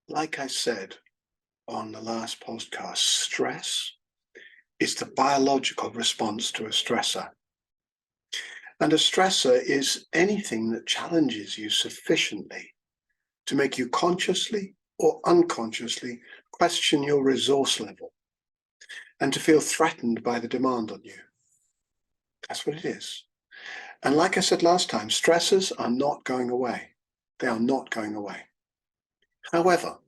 Like I said on the last podcast, stress is the biological response to a stressor. And a stressor is anything that challenges you sufficiently to make you consciously or unconsciously question your resource level and to feel threatened by the demand on you. That's what it is. And like I said last time, stressors are not going away. They are not going away. However,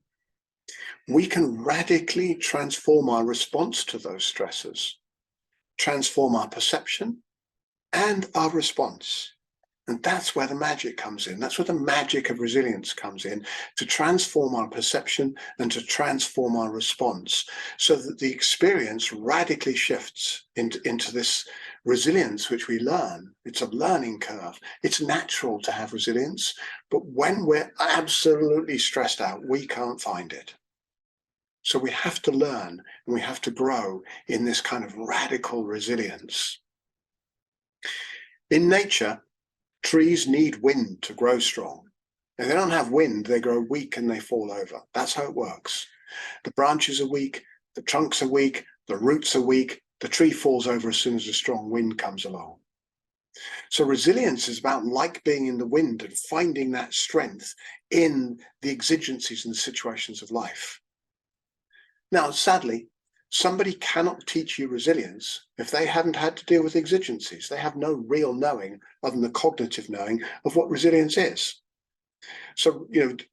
we can radically transform our response to those stressors, transform our perception and our response. And that's where the magic comes in. That's where the magic of resilience comes in, to transform our perception and to transform our response so that the experience radically shifts into this resilience, which we learn. It's a learning curve. It's natural to have resilience, but when we're absolutely stressed out, we can't find it. So we have to learn and we have to grow in this kind of radical resilience. In nature, trees need wind to grow strong. If they don't have wind, they grow weak and they fall over. That's how it works. The branches are weak, the trunks are weak, the roots are weak, the tree falls over as soon as a strong wind comes along. So resilience is about like being in the wind and finding that strength in the exigencies and the situations of life. Now, sadly, somebody cannot teach you resilience if they haven't had to deal with exigencies. They have no real knowing other than the cognitive knowing of what resilience is. So,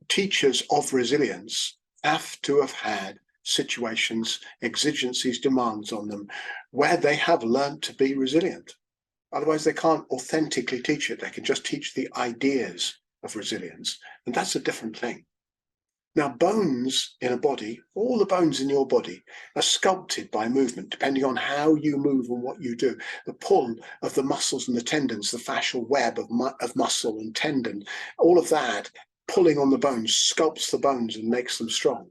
teachers of resilience have to have had situations, exigencies, demands on them where they have learned to be resilient. Otherwise, they can't authentically teach it. They can just teach the ideas of resilience. And that's a different thing. Now, bones in a body, all the bones in your body are sculpted by movement, depending on how you move and what you do. The pull of the muscles and the tendons, the fascial web of muscle and tendon, all of that pulling on the bones sculpts the bones and makes them strong.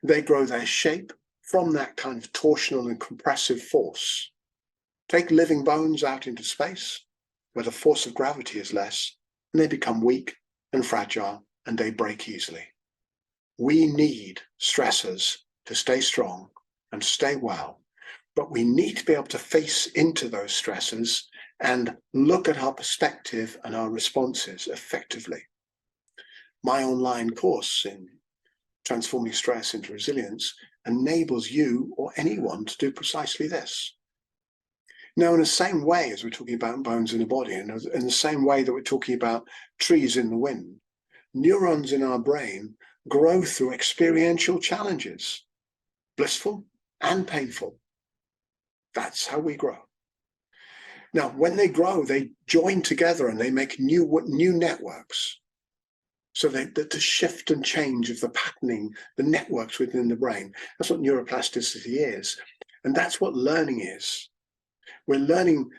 They grow their shape from that kind of torsional and compressive force. Take living bones out into space, where the force of gravity is less, and they become weak and fragile, and they break easily. We need stressors to stay strong and stay well, but we need to be able to face into those stressors and look at our perspective and our responses effectively. My online course in Transforming Stress into Resilience enables you or anyone to do precisely this. Now, in the same way as we're talking about bones in the body, and in the same way that we're talking about trees in the wind, neurons in our brain grow through experiential challenges, blissful and painful. That's how we grow. Now, when they grow, they join together and they make new networks. So the shift and change of the patterning, the networks within the brain, that's what neuroplasticity is. And that's what learning is. We're learning,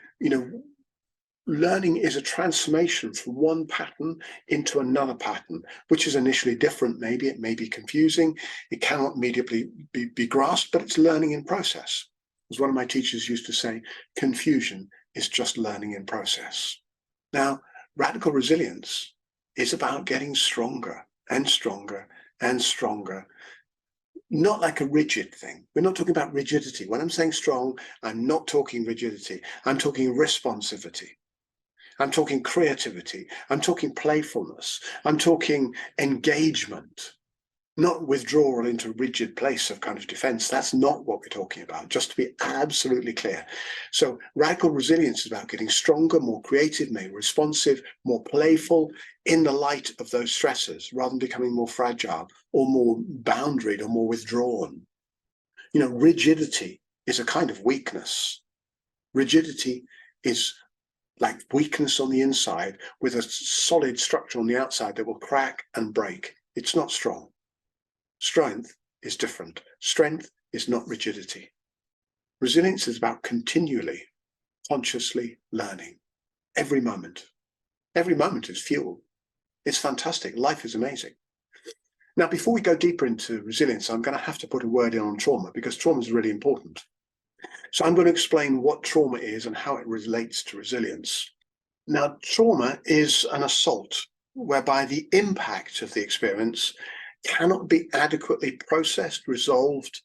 learning is a transformation from one pattern into another pattern, which is initially different. Maybe it may be confusing. It cannot immediately be grasped, but it's learning in process. As one of my teachers used to say, confusion is just learning in process. Now, radical resilience is about getting stronger and stronger and stronger. Not like a rigid thing. We're not talking about rigidity. When I'm saying strong, I'm not talking rigidity. I'm talking responsivity. I'm talking creativity. I'm talking playfulness. I'm talking engagement, not withdrawal into a rigid place of kind of defense. That's not what we're talking about, just to be absolutely clear. So radical resilience is about getting stronger, more creative, more responsive, more playful in the light of those stressors, rather than becoming more fragile or more boundaried or more withdrawn. Rigidity is a kind of weakness. Rigidity is like weakness on the inside with a solid structure on the outside that will crack and break. It's not strong. Strength is different. Strength is not rigidity. Resilience is about continually, consciously learning. Every moment. Every moment is fuel. It's fantastic. Life is amazing. Now, before we go deeper into resilience, I'm going to have to put a word in on trauma, because trauma is really important. So I'm going to explain what trauma is and how it relates to resilience. Now, trauma is an assault whereby the impact of the experience cannot be adequately processed, resolved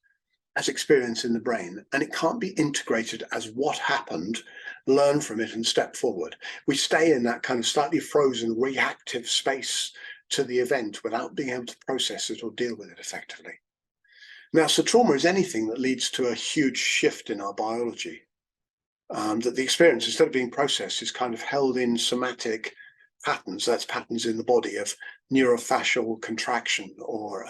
as experience in the brain, and it can't be integrated as what happened, learn from it and step forward. We stay in that kind of slightly frozen reactive space to the event without being able to process it or deal with it effectively. Now, so trauma is anything that leads to a huge shift in our biology, that the experience, instead of being processed, is kind of held in somatic patterns. That's patterns in the body of neurofascial contraction or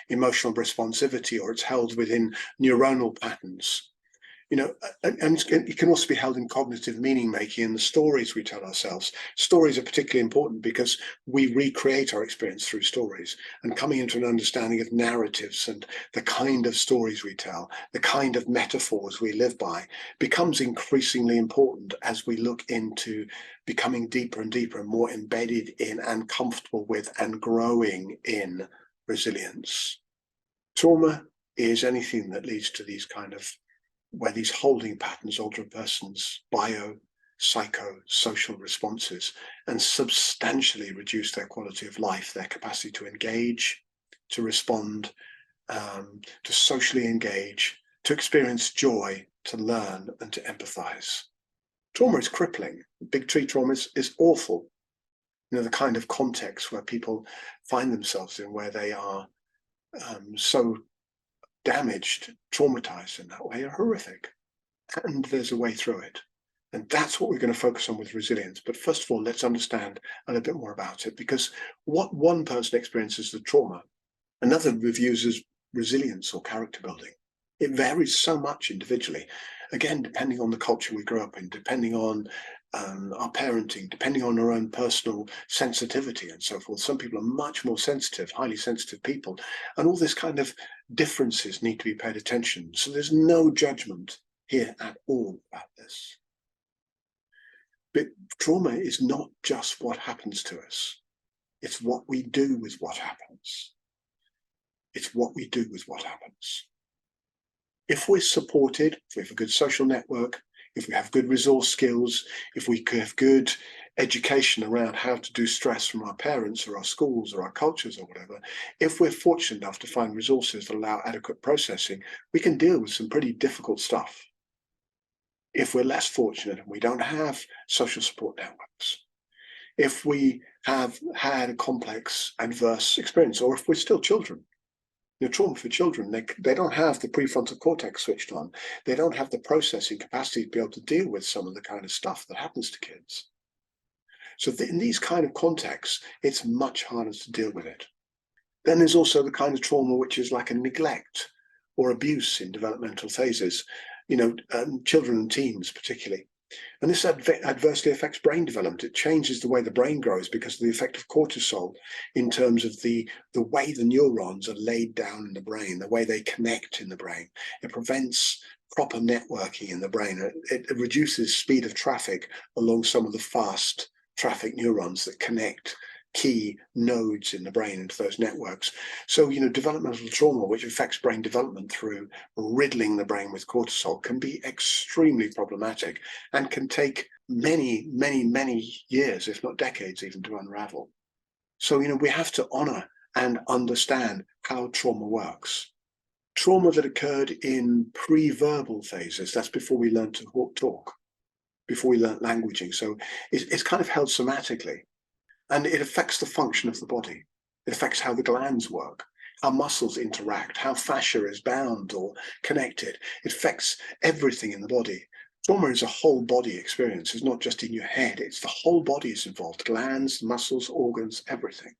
emotional responsivity, or it's held within neuronal patterns. And it can also be held in cognitive meaning making in the stories we tell ourselves. Stories are particularly important because we recreate our experience through stories, and coming into an understanding of narratives and the kind of stories we tell, the kind of metaphors we live by, becomes increasingly important as we look into becoming deeper and deeper and more embedded in and comfortable with and growing in resilience. Trauma is anything that leads to these kind of, where these holding patterns alter a person's psycho-social responses and substantially reduce their quality of life, their capacity to engage, to respond, to socially engage, to experience joy, to learn, and to empathize. Trauma is crippling. Big tree trauma is awful. The kind of context where people find themselves in, where they are so damaged, traumatized in that way, are horrific. And there's a way through it. And that's what we're going to focus on with resilience. But first of all, let's understand a little bit more about it, because what one person experiences as trauma, another reviews as resilience or character building. It varies so much individually. Again, depending on the culture we grew up in, depending on our parenting, depending on our own personal sensitivity and so forth. Some people are much more sensitive, highly sensitive people, and all this kind of differences need to be paid attention. So there's no judgment here at all about this. But trauma is not just what happens to us. It's what we do with what happens. It's what we do with what happens. If we're supported, if we have a good social network, if we have good resource skills, if we have good education around how to do stress from our parents or our schools or our cultures or whatever, if we're fortunate enough to find resources that allow adequate processing, we can deal with some pretty difficult stuff. If we're less fortunate and we don't have social support networks, if we have had a complex adverse experience, or if we're still children, trauma for children, they don't have the prefrontal cortex switched on. They don't have the processing capacity to be able to deal with some of the kind of stuff that happens to kids. So in these kind of contexts, it's much harder to deal with it. Then there's also the kind of trauma which is like a neglect or abuse in developmental phases, children and teens particularly. And this adversely affects brain development. It changes the way the brain grows because of the effect of cortisol in terms of the way the neurons are laid down in the brain, the way they connect in the brain. It prevents proper networking in the brain. It reduces speed of traffic along some of the fast traffic neurons that connect key nodes in the brain into those networks. So, developmental trauma, which affects brain development through riddling the brain with cortisol, can be extremely problematic and can take many, many, many years, if not decades even, to unravel. So, we have to honor and understand how trauma works. Trauma that occurred in pre-verbal phases, that's before we learn to talk, before we learn languaging. So it's kind of held somatically. And it affects the function of the body. It affects how the glands work, how muscles interact, how fascia is bound or connected. It affects everything in the body. Trauma is a whole body experience. It's not just in your head. It's the whole body is involved, glands, muscles, organs, everything.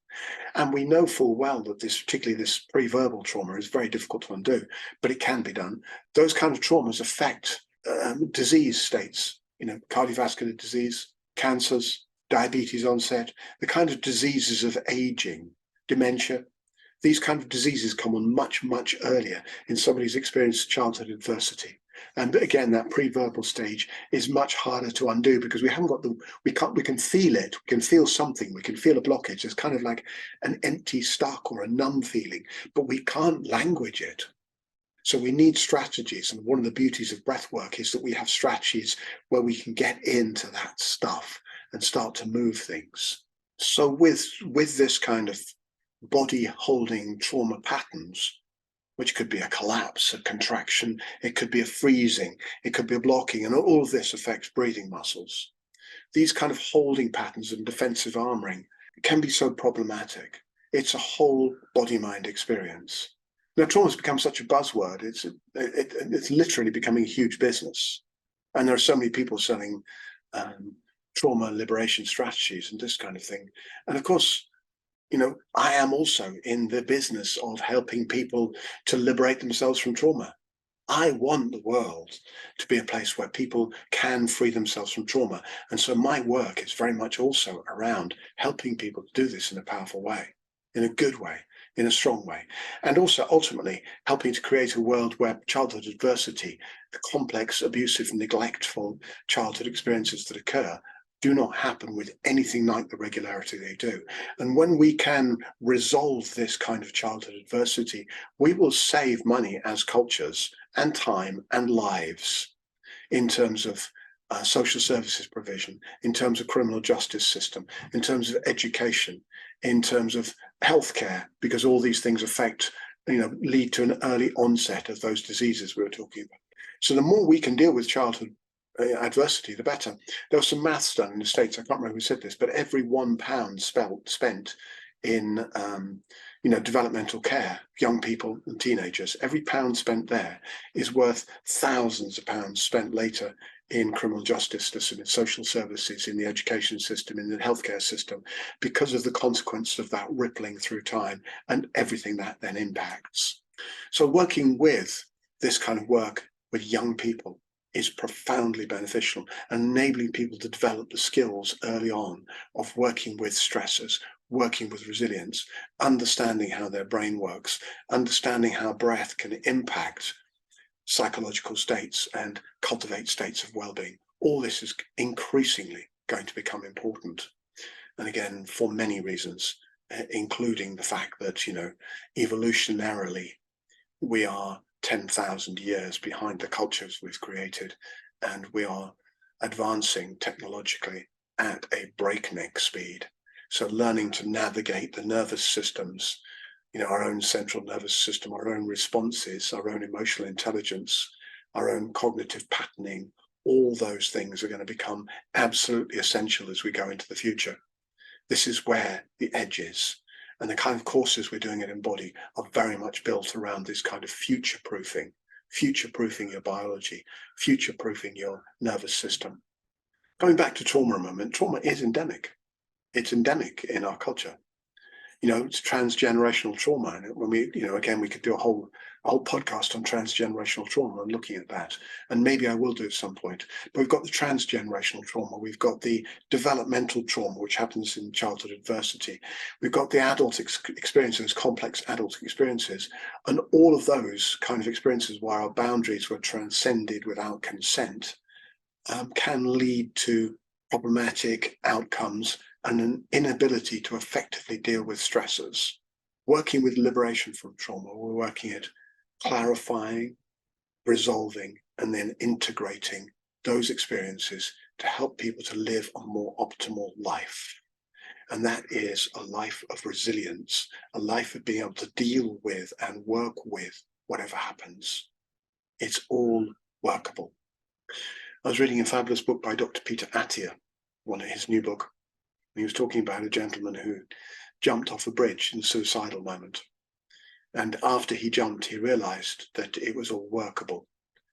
And we know full well that particularly this pre-verbal trauma, is very difficult to undo, but it can be done. Those kind of traumas affect disease states, cardiovascular disease, cancers, diabetes onset, the kind of diseases of aging, dementia. These kind of diseases come on much, much earlier in somebody's experienced childhood adversity. And again, that pre-verbal stage is much harder to undo because we haven't got we can feel it, we can feel something, we can feel a blockage. It's kind of like an empty, stuck or a numb feeling, but we can't language it. So we need strategies. And one of the beauties of breathwork is that we have strategies where we can get into that stuff and start to move things. So with this kind of body holding trauma patterns, which could be a collapse, a contraction, it could be a freezing, it could be a blocking, and all of this affects breathing muscles. These kind of holding patterns and defensive armoring can be so problematic. It's a whole body-mind experience. Now, trauma has become such a buzzword. It's literally becoming a huge business. And there are so many people selling trauma liberation strategies and this kind of thing. And of course, I am also in the business of helping people to liberate themselves from trauma. I want the world to be a place where people can free themselves from trauma. And so my work is very much also around helping people to do this in a powerful way, in a good way, in a strong way. And also ultimately helping to create a world where childhood adversity, the complex, abusive, neglectful childhood experiences that occur do not happen with anything like the regularity they do. And when we can resolve this kind of childhood adversity, we will save money as cultures and time and lives in terms of social services provision, in terms of criminal justice system, in terms of education, in terms of healthcare, because all these things lead to an early onset of those diseases we were talking about. So the more we can deal with childhood adversity, the better. There was some maths done in the States, I can't remember who said this, but every £1 spent in developmental care, young people and teenagers, every pound spent there is worth thousands of pounds spent later in criminal justice system, in social services, in the education system, in the healthcare system, because of the consequence of that rippling through time and everything that then impacts. So working with this kind of work with young people is profoundly beneficial, and enabling people to develop the skills early on of working with stressors, working with resilience, understanding how their brain works, understanding how breath can impact psychological states and cultivate states of well-being. All this is increasingly going to become important. And again, for many reasons, including the fact that, evolutionarily, we are 10,000 years behind the cultures we've created, and we are advancing technologically at a breakneck speed. So learning to navigate the nervous systems, our own central nervous system, our own responses, our own emotional intelligence, our own cognitive patterning, all those things are going to become absolutely essential as we go into the future. This is where the edge is. And the kind of courses we're doing at Embody are very much built around this kind of future-proofing your biology, future-proofing your nervous system. Going back to trauma a moment, trauma is endemic. It's endemic in our culture. It's transgenerational trauma. And when we could do a whole podcast on transgenerational trauma and looking at that. And maybe I will do at some point. But we've got the transgenerational trauma. We've got the developmental trauma, which happens in childhood adversity. We've got the adult experiences, complex adult experiences. And all of those kind of experiences where our boundaries were transcended without consent can lead to problematic outcomes and an inability to effectively deal with stressors. Working with liberation from trauma, we're working at clarifying, resolving, and then integrating those experiences to help people to live a more optimal life. And that is a life of resilience, a life of being able to deal with and work with whatever happens. It's all workable. I was reading a fabulous book by Dr. Peter Attia, his new book. He was talking about a gentleman who jumped off a bridge in a suicidal moment. And after he jumped, he realized that it was all workable.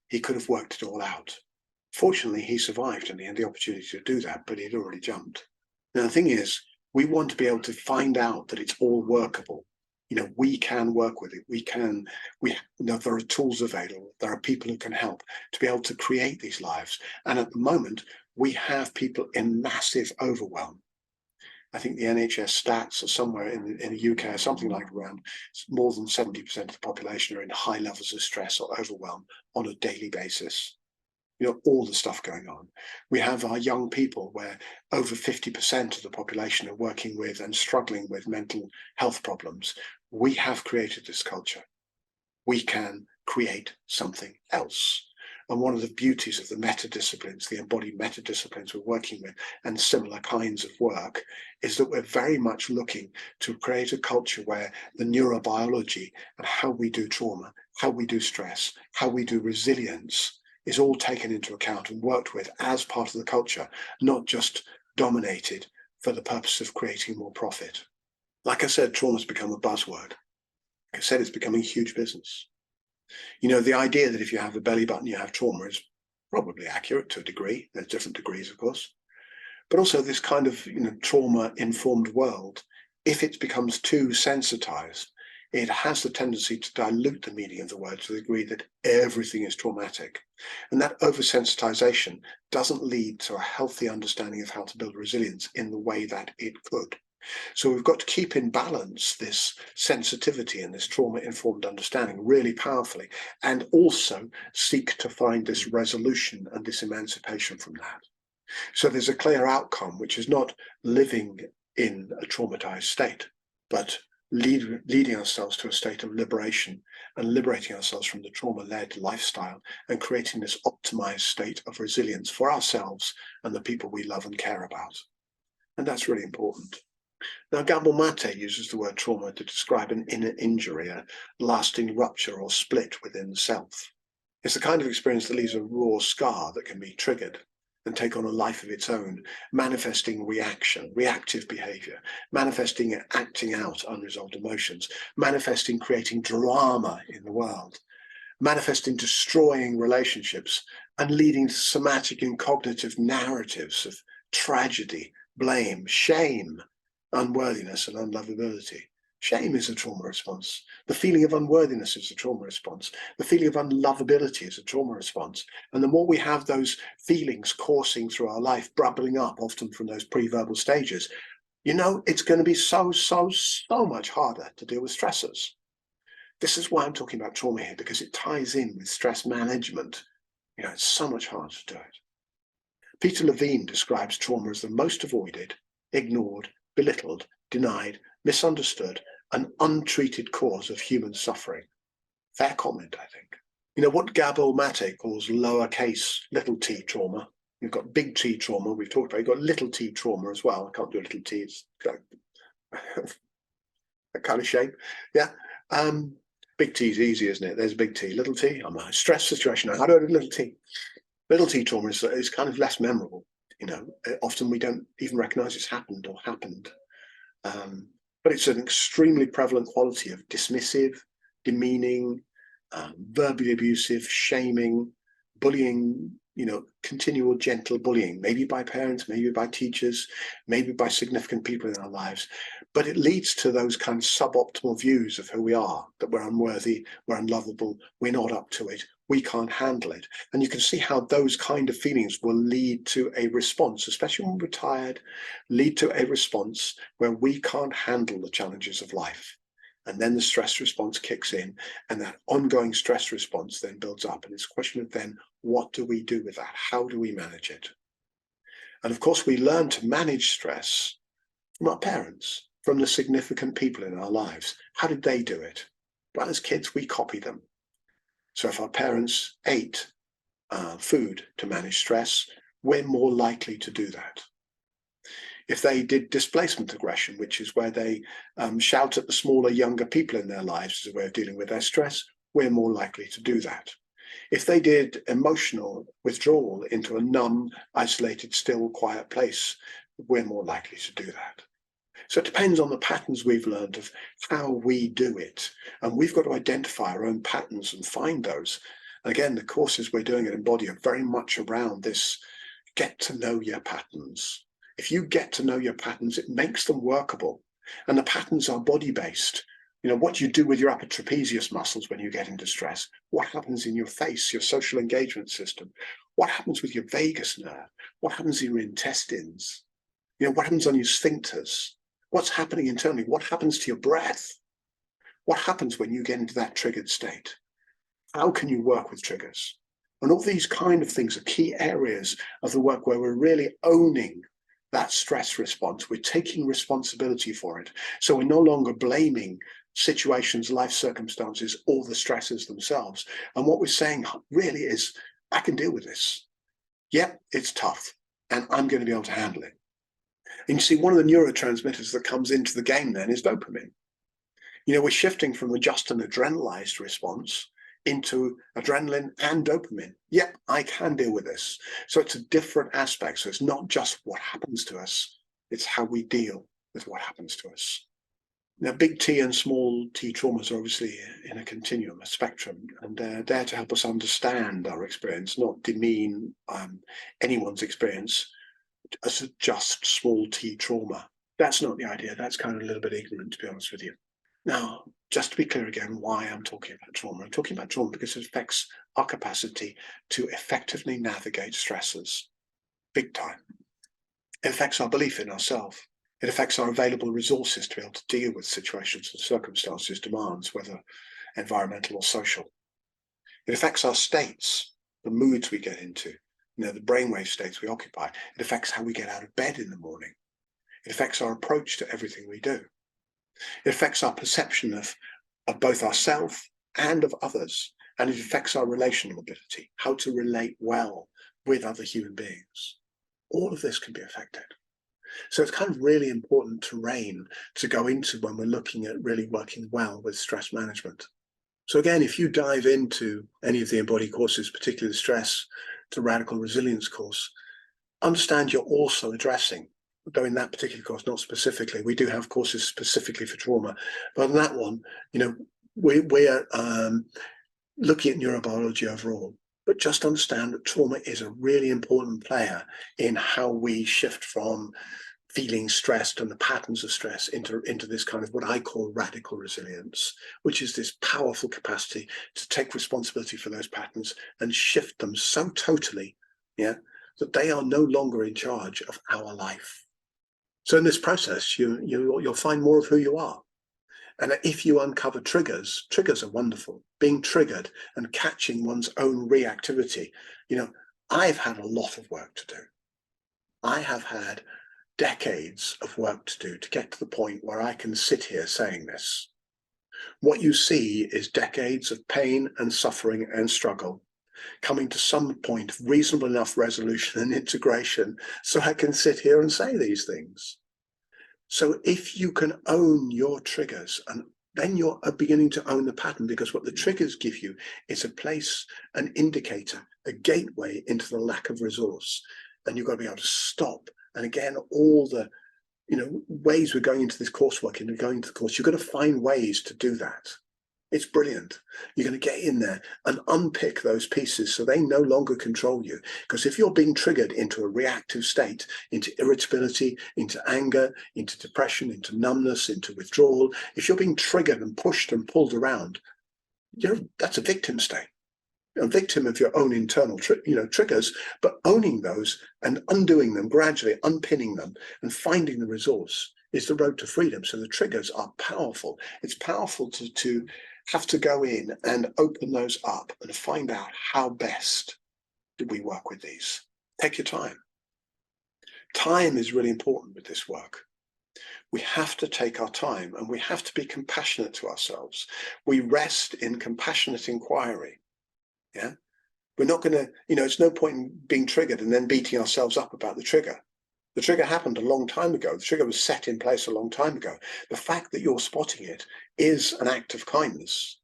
He could have worked it all out. Fortunately, he survived and he had the opportunity to do that, but he'd already jumped. Now, the thing is, we want to be able to find out that it's all workable. We can work with it. There are tools available. There are people who can help to be able to create these lives. And at the moment, we have people in massive overwhelm. I think the NHS stats are somewhere in the UK, something like around more than 70% of the population are in high levels of stress or overwhelm on a daily basis. All the stuff going on. We have our young people where over 50% of the population are working with and struggling with mental health problems. We have created this culture. We can create something else. And one of the beauties of the meta-disciplines, the embodied meta-disciplines we're working with, and similar kinds of work, is that we're very much looking to create a culture where the neurobiology and how we do trauma, how we do stress, how we do resilience is all taken into account and worked with as part of the culture, not just dominated for the purpose of creating more profit. Like I said, trauma's become a buzzword. Like I said, it's becoming a huge business. You know, the idea that if you have a belly button, you have trauma is probably accurate to a degree. There's different degrees, of course. But also this kind of, trauma-informed world, if it becomes too sensitized, it has the tendency to dilute the meaning of the word to the degree that everything is traumatic. And that oversensitization doesn't lead to a healthy understanding of how to build resilience in the way that it could. So we've got to keep in balance this sensitivity and this trauma-informed understanding really powerfully, and also seek to find this resolution and this emancipation from that. So there's a clear outcome, which is not living in a traumatized state, but leading ourselves to a state of liberation and liberating ourselves from the trauma-led lifestyle and creating this optimized state of resilience for ourselves and the people we love and care about. And that's really important. Now, Gabor Mate uses the word trauma to describe an inner injury, a lasting rupture or split within the self. It's the kind of experience that leaves a raw scar that can be triggered and take on a life of its own, manifesting reactive behavior, manifesting acting out unresolved emotions, manifesting creating drama in the world, manifesting destroying relationships, and leading to somatic and cognitive narratives of tragedy, blame, shame, unworthiness, and unlovability. Shame is a trauma response. The feeling of unworthiness is a trauma response. The feeling of unlovability is a trauma response. And the more we have those feelings coursing through our life, bubbling up often from those pre-verbal stages, it's going to be so much harder to deal with stressors. This is why I'm talking about trauma here, because it ties in with stress management. It's so much harder to do it. Peter Levine describes trauma as the most avoided, ignored, belittled, denied, misunderstood, and untreated cause of human suffering. Fair comment, I think. What Gabor Mate calls lowercase little t trauma. You've got big T trauma, we've talked about. You've got little t trauma as well. I can't do a little t, it's that kind of shape. Yeah. Big T is easy, isn't it? There's a big T. Little t, I'm in a stress situation. How do I do little t? Little t trauma is kind of less memorable. Often we don't even recognize it's happened or happened. But it's an extremely prevalent quality of dismissive, demeaning, verbally abusive, shaming, bullying, continual gentle bullying, maybe by parents, maybe by teachers, maybe by significant people in our lives. But it leads to those kind of suboptimal views of who we are, that we're unworthy, we're unlovable, we're not up to it, we can't handle it. And you can see how those kind of feelings will lead to a response, especially when we're tired, lead to a response where we can't handle the challenges of life. And then the stress response kicks in, and that ongoing stress response then builds up. And it's a question of then, what do we do with that? How do we manage it? And of course, we learn to manage stress from our parents, from the significant people in our lives. How did they do it? Well, as kids, we copy them. So if our parents ate food to manage stress, we're more likely to do that. If they did displacement aggression, which is where they shout at the smaller, younger people in their lives as a way of dealing with their stress, we're more likely to do that. If they did emotional withdrawal into a numb, isolated, still, quiet place, we're more likely to do that. So it depends on the patterns we've learned of how we do it. And we've got to identify our own patterns and find those. And again, the courses we're doing at Embody are very much around this get to know your patterns. If you get to know your patterns, it makes them workable. And the patterns are body-based. What you do with your upper trapezius muscles when you get into stress, what happens in your face, your social engagement system, what happens with your vagus nerve, what happens in your intestines, what happens on your sphincters, what's happening internally, what happens to your breath, what happens when you get into that triggered state, how can you work with triggers? And all these kind of things are key areas of the work where we're really owning that stress response. We're taking responsibility for it. So we're no longer blaming situations, life circumstances, or the stresses themselves. And what we're saying really is, I can deal with this. Yep, it's tough, and I'm going to be able to handle it. And you see, one of the neurotransmitters that comes into the game then is dopamine. We're shifting from just an adrenalized response into adrenaline and dopamine. Yep, I can deal with this. So it's a different aspect. So it's not just what happens to us, it's how we deal with what happens to us. Now, big T and small t traumas are obviously in a continuum, a spectrum, and they're there to help us understand our experience, not demean anyone's experience as just small t trauma. That's not the idea. That's kind of a little bit ignorant, to be honest with you. Now, just to be clear again, why I'm talking about trauma. I'm talking about trauma because it affects our capacity to effectively navigate stressors, big time. It affects our belief in ourselves. It affects our available resources to be able to deal with situations and circumstances, demands, whether environmental or social. It affects our states, the moods we get into, the brainwave states we occupy. It affects how we get out of bed in the morning. It affects our approach to everything we do. It affects our perception of both ourselves and of others. And it affects our relational ability, how to relate well with other human beings. All of this can be affected. So it's kind of really important terrain to go into when we're looking at really working well with stress management. So again, if you dive into any of the Embody courses, particularly the Stress to Radical Resilience course, understand you're also addressing, though in that particular course, not specifically, we do have courses specifically for trauma, but in that one, we're looking at neurobiology overall. But just understand that trauma is a really important player in how we shift from feeling stressed and the patterns of stress into this kind of what I call radical resilience, which is this powerful capacity to take responsibility for those patterns and shift them so totally, that they are no longer in charge of our life. So in this process, you'll find more of who you are. And if you uncover triggers are wonderful. Being triggered and catching one's own reactivity. I've had a lot of work to do. I have had decades of work to do to get to the point where I can sit here saying this. What you see is decades of pain and suffering and struggle coming to some point of reasonable enough resolution and integration so I can sit here and say these things. So if you can own your triggers, and then you're beginning to own the pattern, because what the triggers give you is a place, an indicator, a gateway into the lack of resource. And you've got to be able to stop. And again, all the ways we're going into this coursework and going into the course, you've got to find ways to do that. It's brilliant. You're going to get in there and unpick those pieces so they no longer control you. Because if you're being triggered into a reactive state, into irritability, into anger, into depression, into numbness, into withdrawal, if you're being triggered and pushed and pulled around, that's a victim state. You're a victim of your own internal triggers, but owning those and undoing them, gradually unpinning them and finding the resource is the road to freedom. So the triggers are powerful. It's powerful to have to go in and open those up and find out how best do we work with these. Take your time. Time is really important with this work. We have to take our time and we have to be compassionate to ourselves. We rest in compassionate inquiry. Yeah, we're not going to, it's no point in being triggered and then beating ourselves up about the trigger. The trigger happened a long time ago. The trigger was set in place a long time ago. The fact that you're spotting it is an act of kindness.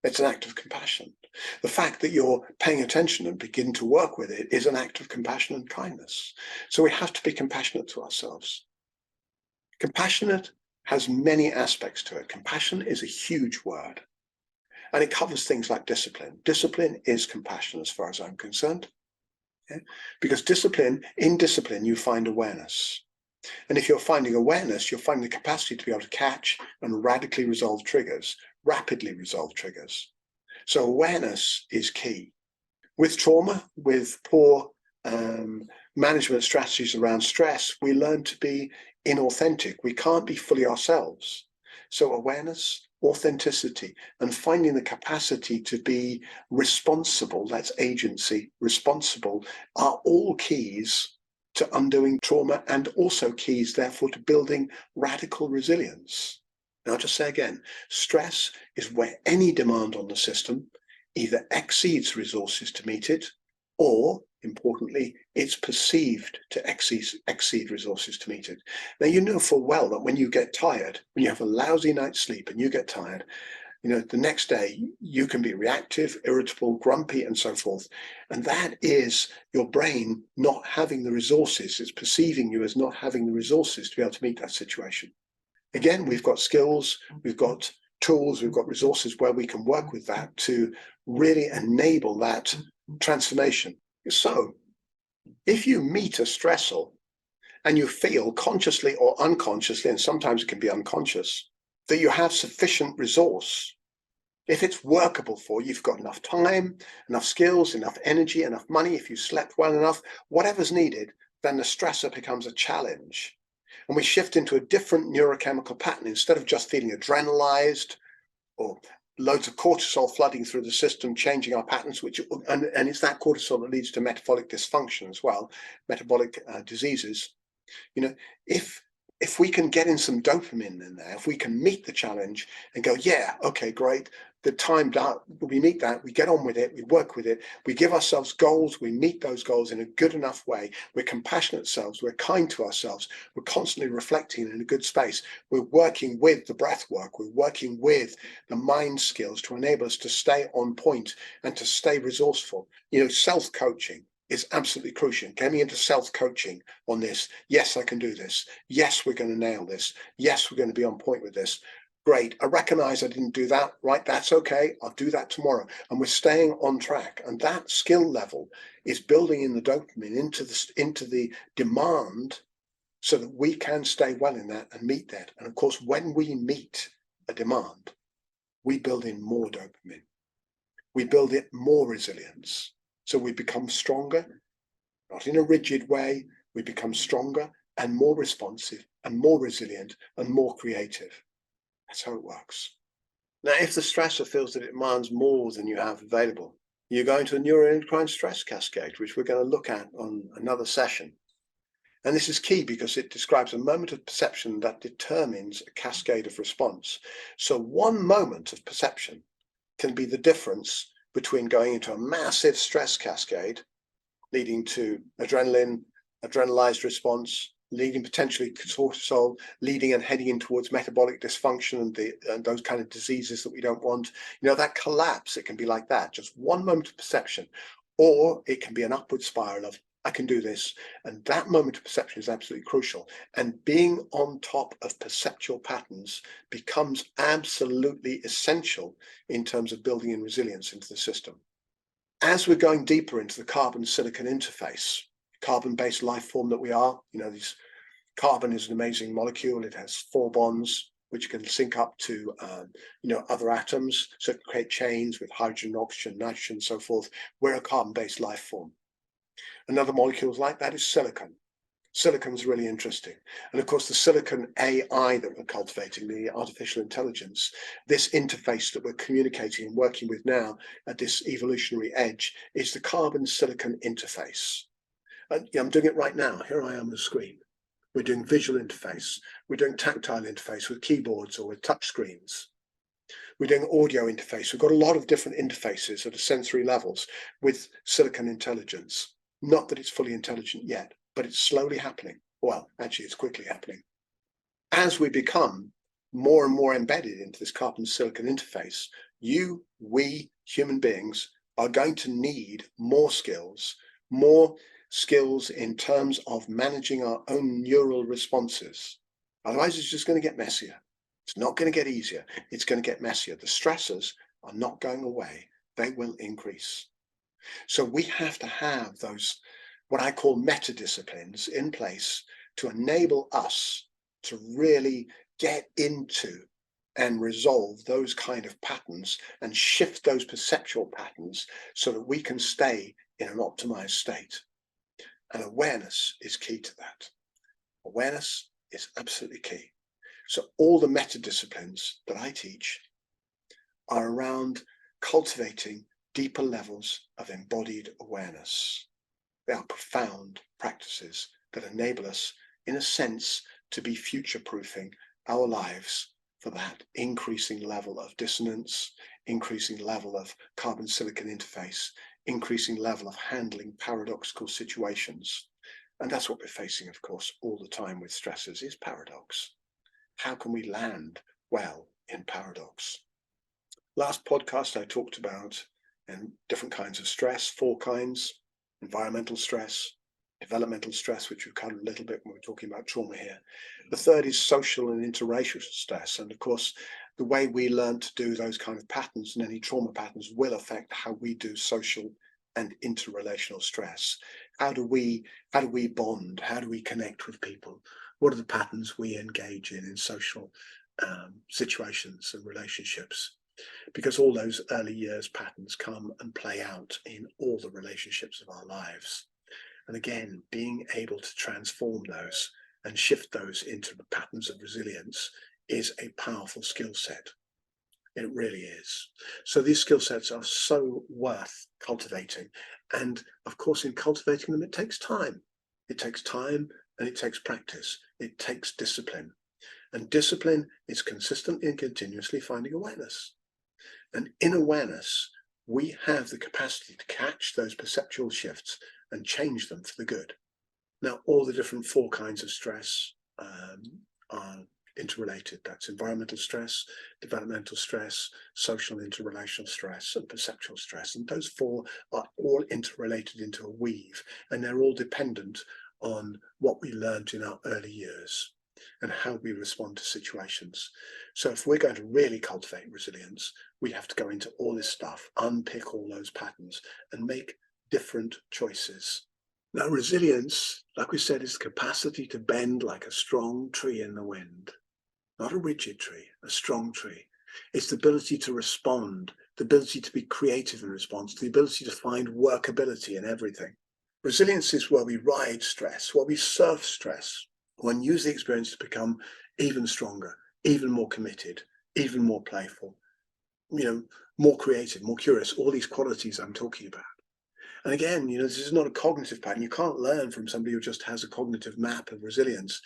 It's an act of compassion. The fact that you're paying attention and begin to work with it is an act of compassion and kindness. So we have to be compassionate to ourselves. Compassionate has many aspects to it. Compassion is a huge word. And it covers things like discipline. Discipline is compassion as far as I'm concerned. Okay? Because in discipline, you find awareness. And if you're finding awareness, you're finding the capacity to be able to catch and radically resolve triggers, rapidly resolve triggers. So awareness is key. With trauma, with poor management strategies around stress, we learn to be inauthentic. We can't be fully ourselves. So awareness, authenticity, and finding the capacity to be responsible, that's agency, responsible, are all keys to undoing trauma and also keys, therefore, to building radical resilience. Now, I'll just say again, stress is where any demand on the system either exceeds resources to meet it or importantly, it's perceived to exceed resources to meet it. Now, you know full well that when you get tired, when you have a lousy night's sleep and you get tired, the next day you can be reactive, irritable, grumpy, and so forth. And that is your brain not having the resources. It's perceiving you as not having the resources to be able to meet that situation. Again, we've got skills, we've got tools, we've got resources where we can work with that to really enable that transformation. So if you meet a stressor and you feel consciously or unconsciously, and sometimes it can be unconscious, that you have sufficient resource, if it's workable for you, you've got enough time, enough skills, enough energy, enough money, if you slept well enough, whatever's needed, then the stressor becomes a challenge. And we shift into a different neurochemical pattern. Instead of just feeling adrenalized or loads of cortisol flooding through the system, changing our patterns, and it's that cortisol that leads to metabolic dysfunction as well, metabolic diseases. If we can get in some dopamine in there, if we can meet the challenge and go, yeah, okay, great, the time we meet that, we get on with it, we work with it, we give ourselves goals, we meet those goals in a good enough way, we're compassionate selves, we're kind to ourselves, we're constantly reflecting in a good space, we're working with the breath work, we're working with the mind skills to enable us to stay on point and to stay resourceful. Self-coaching is absolutely crucial. Getting into self-coaching on this. Yes, I can do this. Yes, we're going to nail this. Yes, we're going to be on point with this. Great. I recognize I didn't do that. Right. That's okay. I'll do that tomorrow. And we're staying on track. And that skill level is building in the dopamine into the demand so that we can stay well in that and meet that. And of course, when we meet a demand, we build in more dopamine. We build in more resilience. So we become stronger, not in a rigid way. We become stronger and more responsive and more resilient and more creative. That's how it works. Now, if the stressor feels that it demands more than you have available, you go into a neuroendocrine stress cascade, which we're going to look at on another session. And this is key because it describes a moment of perception that determines a cascade of response. So one moment of perception can be the difference between going into a massive stress cascade, leading to adrenalized response, leading potentially cortisol, leading and heading in towards metabolic dysfunction and those kind of diseases that we don't want. That collapse, it can be like that, just one moment of perception, or it can be an upward spiral of, I can do this. And that moment of perception is absolutely crucial. And being on top of perceptual patterns becomes absolutely essential in terms of building in resilience into the system. As we're going deeper into the carbon-silicon interface, carbon-based life form that we are, carbon is an amazing molecule. It has 4 bonds, which can sync up to, other atoms. So it can create chains with hydrogen, oxygen, nitrogen, and so forth. We're a carbon-based life form. Another molecule like that is silicon. Silicon's really interesting. And of course, the silicon AI that we're cultivating, the artificial intelligence, this interface that we're communicating and working with now at this evolutionary edge is the carbon-silicon interface. And I'm doing it right now. Here I am on the screen. We're doing visual interface. We're doing tactile interface with keyboards or with touch screens. We're doing audio interface. We've got a lot of different interfaces at the sensory levels with silicon intelligence. Not that it's fully intelligent yet, but it's slowly happening. Well, actually, it's quickly happening. As we become more and more embedded into this carbon-silicon interface, we human beings are going to need more skills in terms of managing our own neural responses. Otherwise, it's just going to get messier. It's not going to get easier. It's going to get messier. The stressors are not going away. They will increase. So we have to have those, what I call meta disciplines, in place to enable us to really get into and resolve those kind of patterns and shift those perceptual patterns so that we can stay in an optimized state. And awareness is key to that. Awareness is absolutely key. So all the meta disciplines that I teach are around cultivating deeper levels of embodied awareness. They are profound practices that enable us, in a sense, to be future-proofing our lives for that increasing level of dissonance, increasing level of carbon-silicon interface, increasing level of handling paradoxical situations. And that's what we're facing, of course, all the time with stressors, is paradox. How can we land well in paradox? Last podcast, I talked about different kinds of stress, 4 kinds: environmental stress, developmental stress, which we've covered a little bit when we're talking about trauma here. The third is social and interracial stress. And of course, the way we learn to do those kind of patterns and any trauma patterns will affect how we do social and interrelational stress. How do we bond? How do we connect with people? What are the patterns we engage in social situations and relationships? Because all those early years patterns come and play out in all the relationships of our lives. And again, being able to transform those and shift those into the patterns of resilience is a powerful skill set. It really is. So these skill sets are so worth cultivating. And of course, in cultivating them, it takes time. It takes time and it takes practice. It takes discipline. And discipline is consistently and continuously finding awareness. And in awareness, we have the capacity to catch those perceptual shifts and change them for the good. Now, all the different 4 kinds of stress are interrelated. That's environmental stress, developmental stress, social and interrelational stress, and perceptual stress. And those 4 are all interrelated into a weave, and they're all dependent on what we learned in our early years and how we respond to situations. So if we're going to really cultivate resilience, we have to go into all this stuff, unpick all those patterns, and make different choices. Now, resilience, like we said, is the capacity to bend like a strong tree in the wind. Not a rigid tree, a strong tree. It's the ability to respond, the ability to be creative in response, the ability to find workability in everything. Resilience is where we ride stress, where we surf stress, and use the experience to become even stronger, even more committed, even more playful, more creative, more curious, all these qualities I'm talking about. And again, this is not a cognitive pattern. You can't learn from somebody who just has a cognitive map of resilience.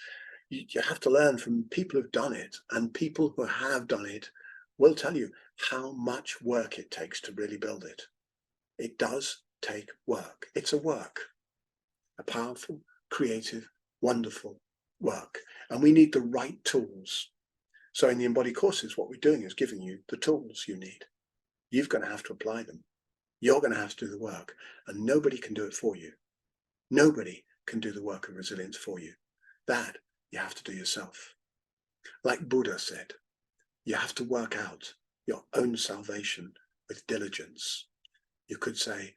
You have to learn from people who've done it, and people who have done it will tell you how much work it takes to really build it. It does take work. It's a work, a powerful, creative, wonderful work. And we need the right tools. So in the Embody courses, what we're doing is giving you the tools you need. You're going to have to apply them. You're going to have to do the work, and nobody can do it for you. Nobody can do the work of resilience for you. That you have to do yourself. Like Buddha said, you have to work out your own salvation with diligence. You could say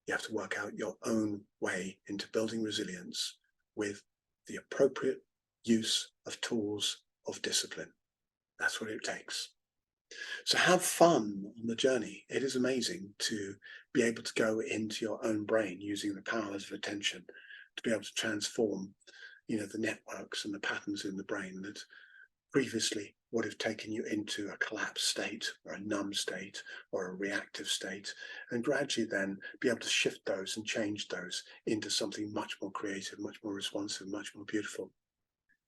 you have to work out your own way into building resilience with the appropriate use of tools of discipline. That's what it takes. So have fun on the journey. It is amazing to be able to go into your own brain using the powers of attention to be able to transform, the networks and the patterns in the brain that previously would have taken you into a collapsed state or a numb state or a reactive state, and gradually then be able to shift those and change those into something much more creative, much more responsive, much more beautiful.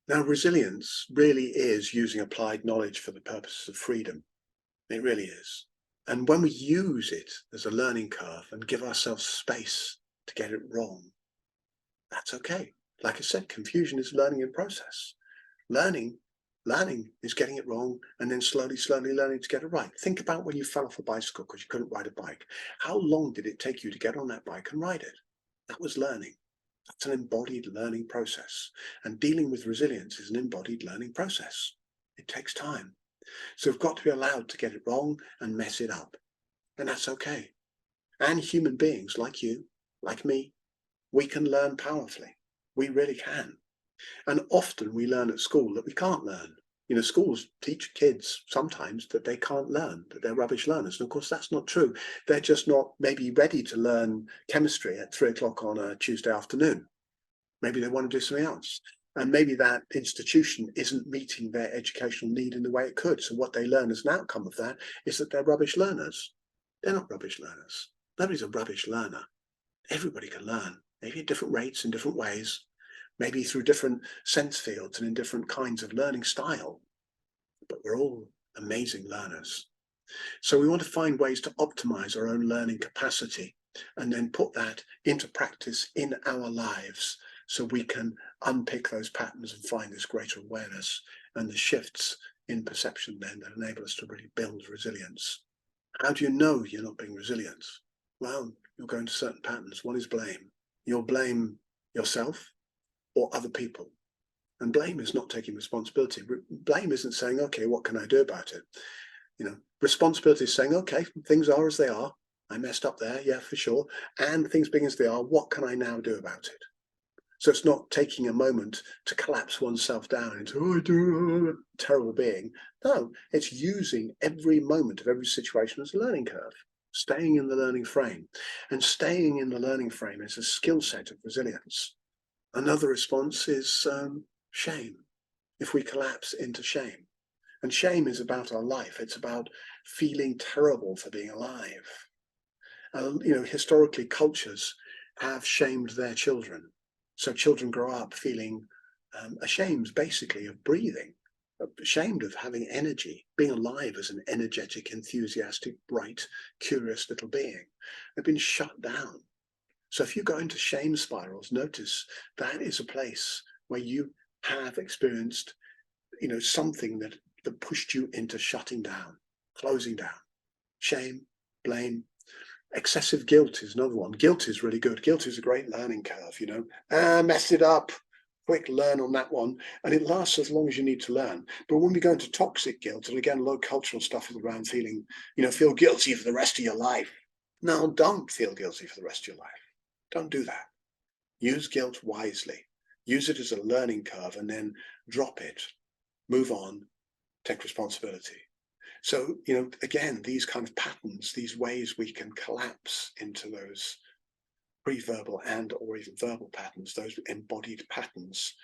Now, resilience really is using applied knowledge for the purposes of freedom. It really is. And when we use it as a learning curve and give ourselves space to get it wrong, that's okay. Like I said, confusion is learning in process. Learning is getting it wrong and then slowly learning to get it right. Think about when you fell off a bicycle because you couldn't ride a bike. How long did it take you to get on that bike and ride it? That was learning. That's an embodied learning process. And dealing with resilience is an embodied learning process. It takes time. So we've got to be allowed to get it wrong and mess it up. And that's okay. And human beings like you, like me, we can learn powerfully. We really can. And often we learn at school that we can't learn. Schools teach kids sometimes that they can't learn, that they're rubbish learners. And of course, that's not true. They're just not maybe ready to learn chemistry at 3:00 on a Tuesday afternoon. Maybe they want to do something else. And maybe that institution isn't meeting their educational need in the way it could. So what they learn as an outcome of that is that they're rubbish learners. They're not rubbish learners. Nobody's a rubbish learner. Everybody can learn, maybe at different rates in different ways, maybe through different sense fields and in different kinds of learning style. but we're all amazing learners. So we want to find ways to optimize our own learning capacity and then put that into practice in our lives so we can unpick those patterns and find this greater awareness and the shifts in perception then that enable us to really build resilience. How do you know you're not being resilient? Well, you'll go into certain patterns. One is blame. You'll blame yourself or other people. And blame is not taking responsibility. Blame isn't saying, okay, what can I do about it? Responsibility is saying, okay, things are as they are. I messed up there, yeah, for sure. And things being as they are, what can I now do about it? So it's not taking a moment to collapse oneself down into, oh, I do, terrible being. No, it's using every moment of every situation as a learning curve, staying in the learning frame. And staying in the learning frame is a skill set of resilience. Another response is shame. If we collapse into shame. And shame is about our life. It's about feeling terrible for being alive. Historically, cultures have shamed their children. So children grow up feeling ashamed, basically, of breathing, ashamed of having energy, being alive as an energetic, enthusiastic, bright, curious little being. They've been shut down. So if you go into shame spirals, notice that is a place where you have experienced, something that pushed you into shutting down, closing down. Shame, blame. Excessive guilt is another one. Guilt is really good. Guilt is a great learning curve, messed it up. Quick learn on that one. And it lasts as long as you need to learn. But when we go into toxic guilt, and again, low cultural stuff is around feeling, feel guilty for the rest of your life. No, don't feel guilty for the rest of your life. Don't do that. Use guilt wisely. Use it as a learning curve and then drop it. Move on. Take responsibility. So, again, these kind of patterns, these ways we can collapse into those pre-verbal and or even verbal patterns, those embodied patterns,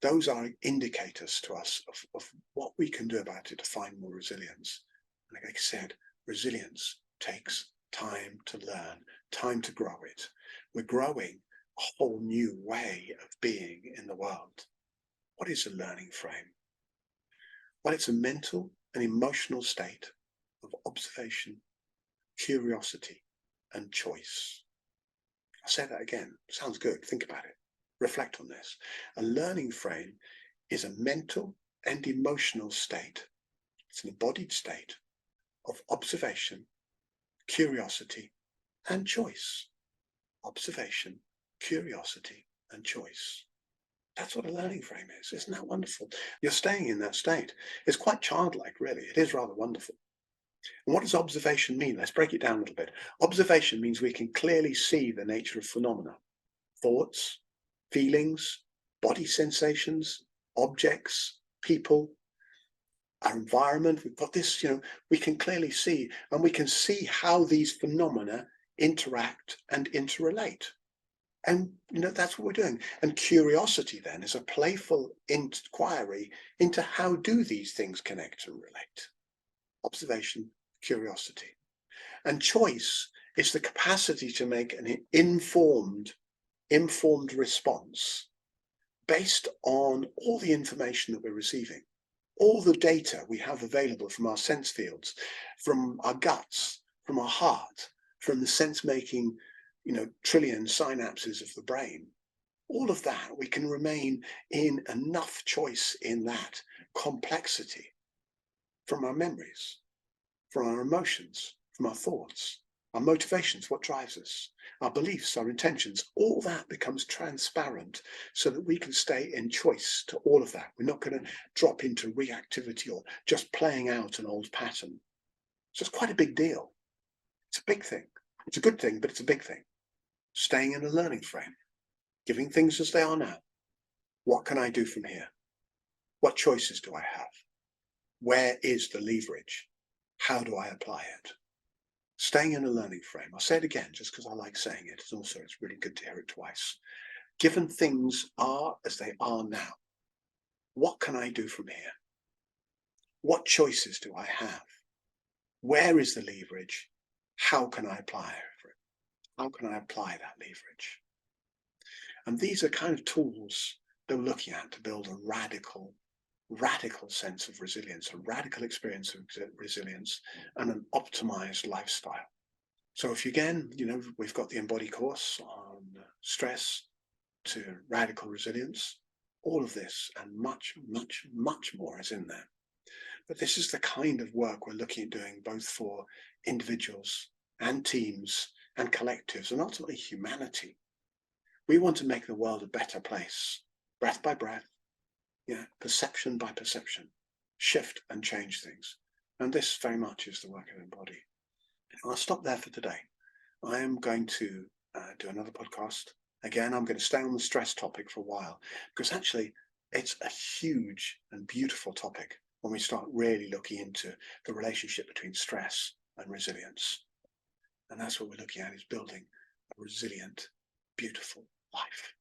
those are indicators to us of what we can do about it to find more resilience. And like I said, resilience takes time to learn, time to grow it. We're growing a whole new way of being in the world. What is a learning frame? Well, it's a mental and emotional state of observation, curiosity, and choice. I'll say that again. Sounds good. Think about it. Reflect on this. A learning frame is a mental and emotional state. It's an embodied state of observation, curiosity, and choice. Observation, curiosity, and choice. That's what a learning frame is. Isn't that wonderful? You're staying in that state. It's quite childlike, really. It is rather wonderful. And what does observation mean? Let's break it down a little bit. Observation means we can clearly see the nature of phenomena, thoughts, feelings, body sensations, objects, people, our environment. We've got this, we can clearly see, and we can see how these phenomena interact and interrelate. And, that's what we're doing. And curiosity then is a playful inquiry into how do these things connect and relate. Observation, curiosity. And choice is the capacity to make an informed response based on all the information that we're receiving, all the data we have available from our sense fields, from our guts, from our heart, from the sense-making trillion synapses of the brain. All of that, we can remain in enough choice in that complexity from our memories, from our emotions, from our thoughts, our motivations, what drives us, our beliefs, our intentions. All that becomes transparent so that we can stay in choice to all of that. We're not going to drop into reactivity or just playing out an old pattern. So it's quite a big deal. It's a big thing. It's a good thing, but it's a big thing. Staying in a learning frame, giving things as they are now. What can I do from here? What choices do I have? Where is the leverage? How do I apply it? Staying in a learning frame. I'll say it again just because I like saying it. It's really good to hear it twice. Given things are as they are now, what can I do from here? What choices do I have? Where is the leverage? How can I apply it? How can I apply that leverage? And these are kind of tools that we're looking at to build a radical radical sense of resilience, a radical experience of resilience, and an optimized lifestyle. So if you, again, we've got the Embody course on stress to radical resilience, all of this and much, much, much more is in there. But this is the kind of work we're looking at doing both for individuals and teams and collectives and ultimately humanity. We want to make the world a better place, breath by breath, perception by perception, shift and change things. And this very much is the work of Embody. I'll stop there for today. I am going to do another podcast. Again, I'm going to stay on the stress topic for a while, because actually it's a huge and beautiful topic when we start really looking into the relationship between stress and resilience. And that's what we're looking at, is building a resilient, beautiful life.